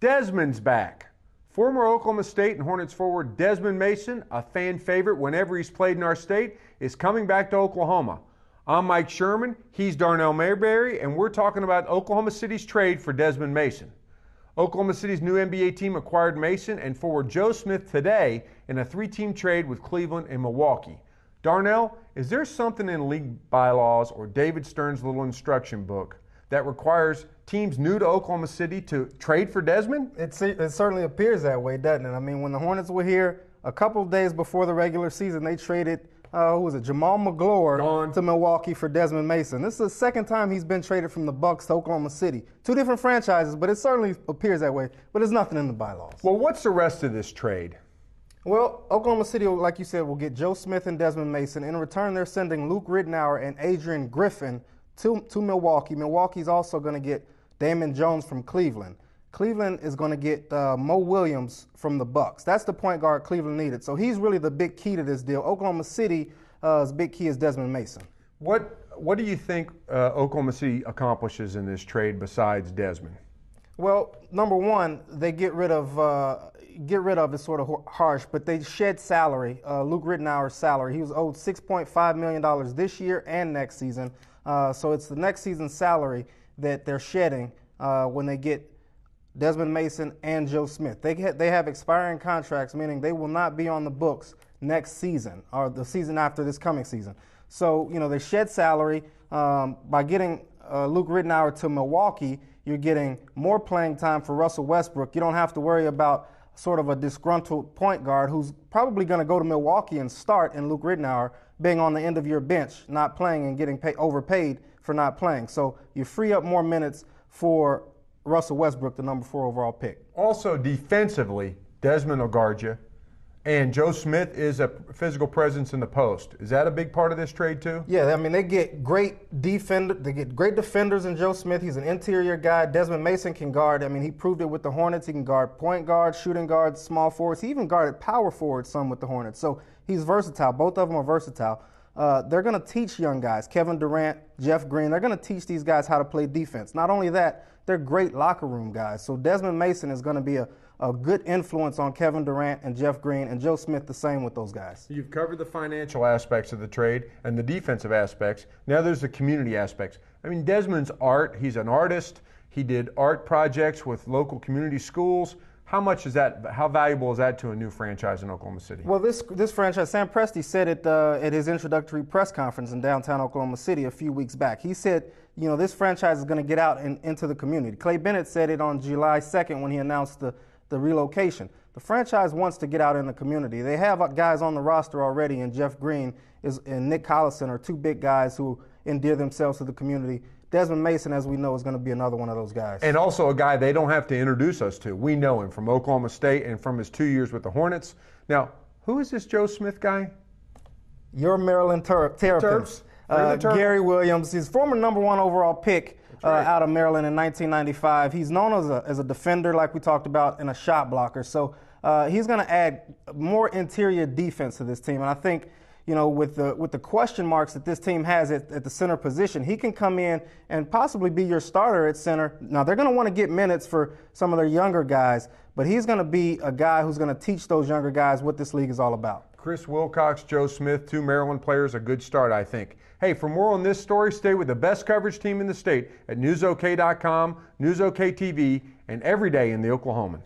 Desmond's back. Former Oklahoma State and Hornets forward Desmond Mason, a fan favorite whenever he's played in our state, is coming back to Oklahoma. I'm Mike Sherman, he's Darnell Mayberry, and we're talking about Oklahoma City's trade for Desmond Mason. Oklahoma City's new NBA team acquired Mason and forward Joe Smith today in a three-team trade with Cleveland and Milwaukee. Darnell, is there something in league bylaws or David Stern's little instruction book that requires teams new to Oklahoma City to trade for Desmond? It certainly appears that way, doesn't it? I mean, when the Hornets were here a couple of days before the regular season, they traded, Jamal McGlure to Milwaukee for Desmond Mason. This is the second time he's been traded from the Bucks to Oklahoma City. Two different franchises, but it certainly appears that way. But there's nothing in the bylaws. Well, what's the rest of this trade? Well, Oklahoma City, like you said, will get Joe Smith and Desmond Mason. In return, they're sending Luke Ridnour and Adrian Griffin to Milwaukee. Milwaukee's also going to get Damon Jones from Cleveland. Cleveland is going to get Mo Williams from the Bucks. That's the point guard Cleveland needed. So he's really the big key to this deal. Oklahoma City's big key is Desmond Mason. What do you think Oklahoma City accomplishes in this trade besides Desmond? Well, number one, they get rid of is sort of harsh, but they shed salary, Luke Ridnour's salary. He was owed $6.5 million this year and next season. So it's the next season's salary that they're shedding when they get Desmond Mason and Joe Smith. They have expiring contracts, meaning they will not be on the books next season or the season after this coming season. So, they shed salary. By getting Luke Ridnour to Milwaukee, you're getting more playing time for Russell Westbrook. You don't have to worry about sort of a disgruntled point guard who's probably going to go to Milwaukee and start, and Luke Ridnour being on the end of your bench, not playing and getting overpaid for not playing. So you free up more minutes for Russell Westbrook, the number 4 overall pick. Also defensively, Desmond will guard you, and Joe Smith is a physical presence in the post. Is that a big part of this trade too? Yeah, I mean they get great defenders in Joe Smith. He's an interior guy. Desmond Mason can guard. I mean he proved it with the Hornets. He can guard point guard, shooting guard, small forwards. He even guarded power forwards some with the Hornets. So he's versatile. Both of them are versatile. They're going to teach young guys, Kevin Durant, Jeff Green, they're going to teach these guys how to play defense. Not only that, they're great locker room guys. So Desmond Mason is going to be a good influence on Kevin Durant and Jeff Green, and Joe Smith the same with those guys. You've covered the financial aspects of the trade and the defensive aspects. Now there's the community aspects. I mean, Desmond's art, he's an artist. He did art projects with local community schools. How valuable is that to a new franchise in Oklahoma City? Well, this franchise, Sam Presti said it at his introductory press conference in downtown Oklahoma City a few weeks back. He said, this franchise is going to get out and into the community. Clay Bennett said it on July 2nd when he announced the relocation. The franchise wants to get out in the community. They have guys on the roster already, and Jeff Green and Nick Collison are two big guys who endear themselves to the community. Desmond Mason, as we know, is going to be another one of those guys. And also a guy they don't have to introduce us to. We know him from Oklahoma State and from his 2 years with the Hornets. Now, who is this Joe Smith guy? Your Maryland Terrapins. Gary Williams. He's former number 1 overall pick out of Maryland in 1995. He's known as a defender, like we talked about, and a shot blocker. So he's going to add more interior defense to this team. And I think, with the question marks that this team has at the center position, he can come in and possibly be your starter at center. Now, they're going to want to get minutes for some of their younger guys, but he's going to be a guy who's going to teach those younger guys what this league is all about. Chris Wilcox, Joe Smith, 2 Maryland players, a good start, I think. Hey, for more on this story, stay with the best coverage team in the state at newsok.com, NewsOK TV, and every day in the Oklahoman.